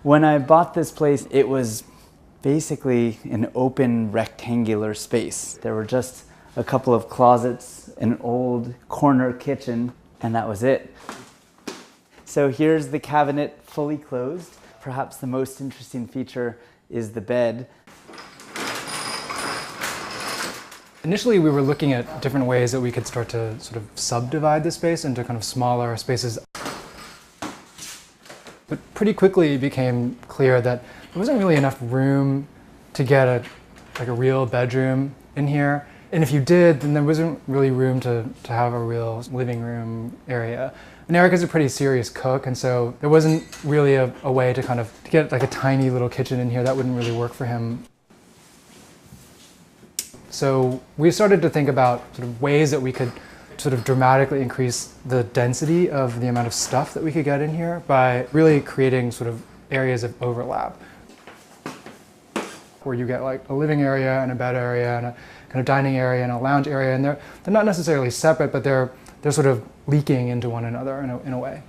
When I bought this place, it was basically an open rectangular space. There were just a couple of closets, an old corner kitchen, and that was it. So here's the cabinet fully closed. Perhaps the most interesting feature is the bed. Initially, we were looking at different ways that we could start to sort of subdivide the space into kind of smaller spaces. But pretty quickly it became clear that there wasn't really enough room to get a real bedroom in here. And if you did, then there wasn't really room to have a real living room area. And Eric is a pretty serious cook, and so there wasn't really a way to kind of get like a tiny little kitchen in here. That wouldn't really work for him. So we started to think about sort of ways that we could sort of dramatically increase the density of the amount of stuff that we could get in here by really creating sort of areas of overlap, where you get like a living area and a bed area and a kind of dining area and a lounge area, and they're not necessarily separate, but they're sort of leaking into one another in a way.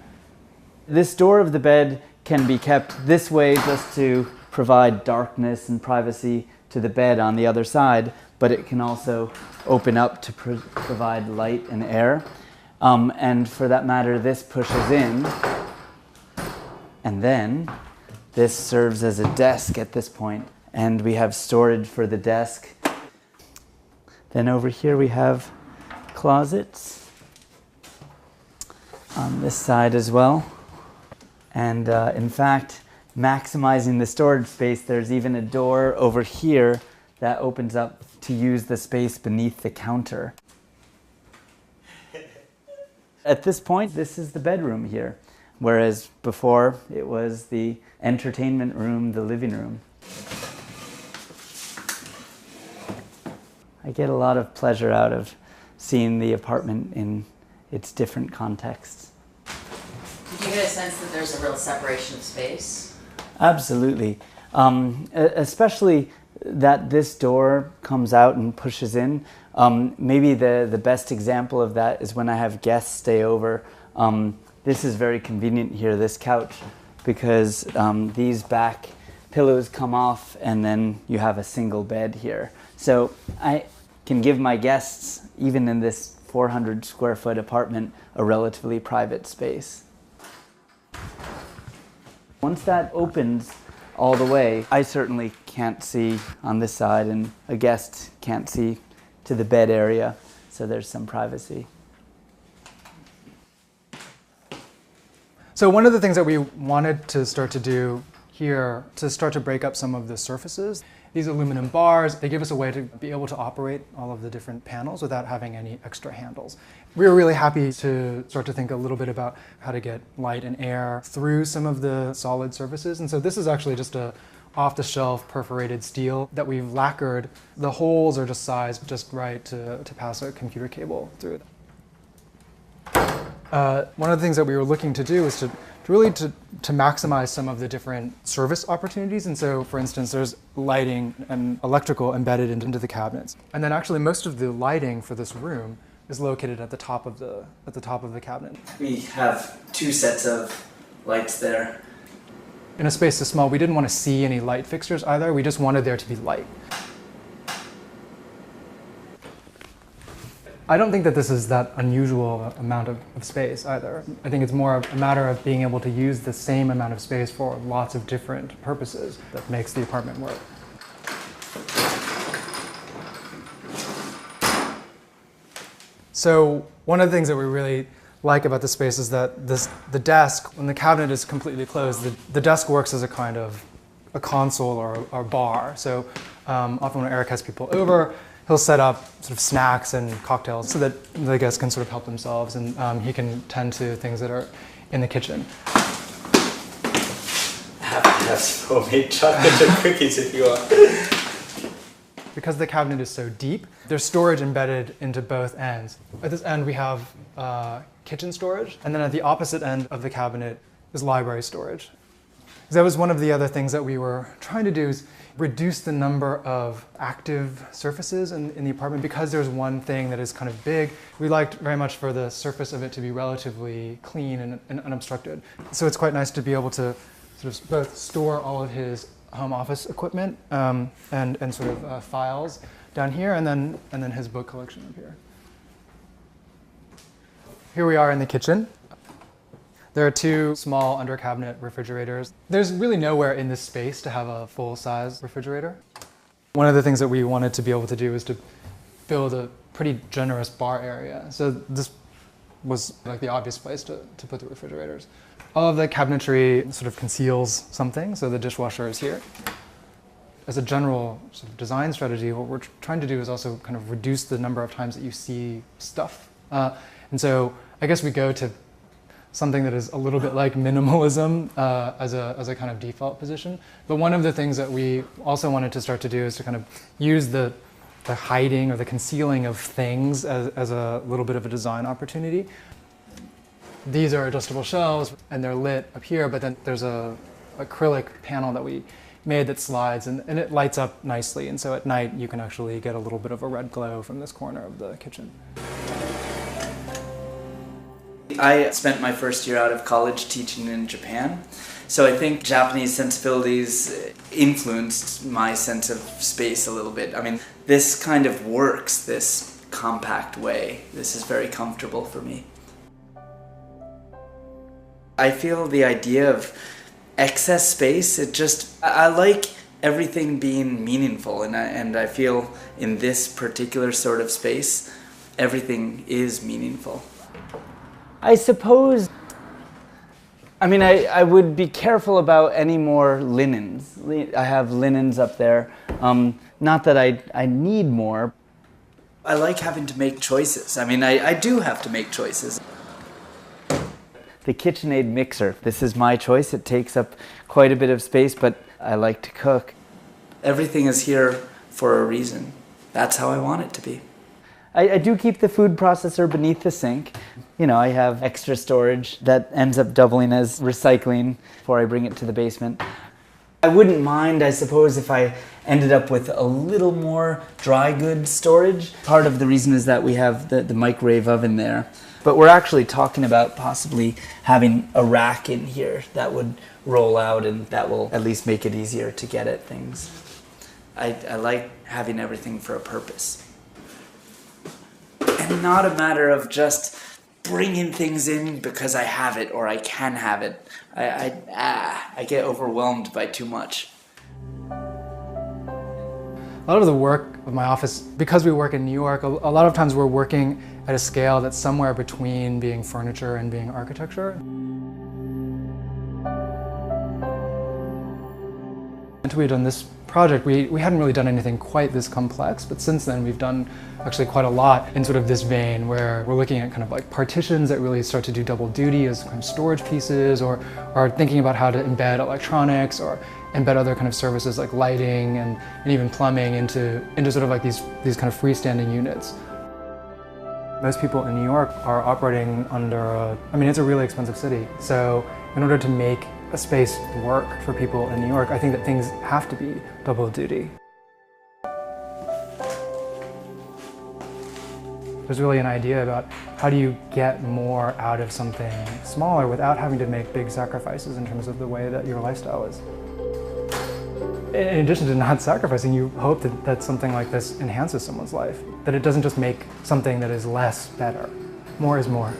This door of the bed can be kept this way just to provide darkness and privacy to the bed on the other side, but it can also open up to provide light and air. And for that matter, this pushes in, and then this serves as a desk at this point, and we have storage for the desk. Then over here we have closets on this side as well. And in fact, maximizing the storage space, there's even a door over here that opens up to use the space beneath the counter. At this point, this is the bedroom here, whereas before it was the entertainment room, the living room. I get a lot of pleasure out of seeing the apartment in its different contexts. Did you get a sense that there's a real separation of space? Absolutely. Especially that this door comes out and pushes in. Maybe the best example of that is when I have guests stay over. This is very convenient here, this couch, because these back pillows come off and then you have a single bed here. So I can give my guests, even in this 400 square foot apartment, a relatively private space. Once that opens all the way, I certainly can't see on this side, and a guest can't see to the bed area, so there's some privacy. So one of the things that we wanted to start to do here, to start to break up some of the surfaces, these aluminum bars, they give us a way to be able to operate all of the different panels without having any extra handles. We were really happy to start to think a little bit about how to get light and air through some of the solid surfaces. And so this is actually just a off-the-shelf perforated steel that we've lacquered. The holes are just sized just right to pass a computer cable through. One of the things that we were looking to do is to maximize some of the different service opportunities. And so, for instance, there's lighting and electrical embedded into the cabinets. And then actually most of the lighting for this room is located at the top of the cabinet. We have two sets of lights there. In a space this small, we didn't want to see any light fixtures either. We just wanted there to be light. I don't think that this is that unusual amount of space either. I think it's more a matter of being able to use the same amount of space for lots of different purposes that makes the apartment work. So one of the things that we really like about the space is that the desk, when the cabinet is completely closed, the desk works as a kind of a console or bar. So often when Eric has people over, he'll set up sort of snacks and cocktails so that the guests can sort of help themselves, and he can tend to things that are in the kitchen. Have some homemade chocolate chip cookies if you want. Because the cabinet is so deep, there's storage embedded into both ends. At this end we have kitchen storage, and then at the opposite end of the cabinet is library storage. That was one of the other things that we were trying to do, is reduce the number of active surfaces in the apartment. Because there's one thing that is kind of big, we liked very much for the surface of it to be relatively clean and unobstructed. So it's quite nice to be able to sort of both store all of his home office equipment and sort of files down here, and then his book collection up here. Here we are in the kitchen. There are two small under cabinet refrigerators. There's really nowhere in this space to have a full-size refrigerator. One of the things that we wanted to be able to do is to build a pretty generous bar area. So this was like the obvious place to put the refrigerators. All of the cabinetry sort of conceals something, so the dishwasher is here. As a general sort of design strategy, what we're trying to do is also kind of reduce the number of times that you see stuff. And so I guess we go to something that is a little bit like minimalism as a kind of default position. But one of the things that we also wanted to start to do is to kind of use the hiding or the concealing of things as a little bit of a design opportunity. These are adjustable shelves and they're lit up here, but then there's a acrylic panel that we made that slides and it lights up nicely. And so at night you can actually get a little bit of a red glow from this corner of the kitchen. I spent my first year out of college teaching in Japan, so I think Japanese sensibilities influenced my sense of space a little bit. I mean, this kind of works, this compact way. This is very comfortable for me. I feel the idea of excess space, I like everything being meaningful, and I feel in this particular sort of space, everything is meaningful. I suppose, I would be careful about any more linens. I have linens up there. Not that I need more. I like having to make choices. I do have to make choices. The KitchenAid mixer. This is my choice. It takes up quite a bit of space, but I like to cook. Everything is here for a reason. That's how I want it to be. I do keep the food processor beneath the sink. I have extra storage that ends up doubling as recycling before I bring it to the basement. I wouldn't mind, I suppose, if I ended up with a little more dry goods storage. Part of the reason is that we have the microwave oven there. But we're actually talking about possibly having a rack in here that would roll out, and that will at least make it easier to get at things. I like having everything for a purpose. And not a matter of just bringing things in because I have it or I can have it. I get overwhelmed by too much. A lot of the work of my office, because we work in New York, a lot of times we're working at a scale that's somewhere between being furniture and being architecture. Until we'd done this project, we hadn't really done anything quite this complex, but since then we've done actually quite a lot in sort of this vein where we're looking at kind of like partitions that really start to do double duty as kind of storage pieces, or thinking about how to embed electronics or embed other kind of services like lighting and even plumbing into sort of like these kind of freestanding units. Most people in New York are operating under it's a really expensive city. So in order to make a space work for people in New York, I think that things have to be double duty. There's really an idea about how do you get more out of something smaller without having to make big sacrifices in terms of the way that your lifestyle is. In addition to not sacrificing, you hope that something like this enhances someone's life, that it doesn't just make something that is less better. More is more.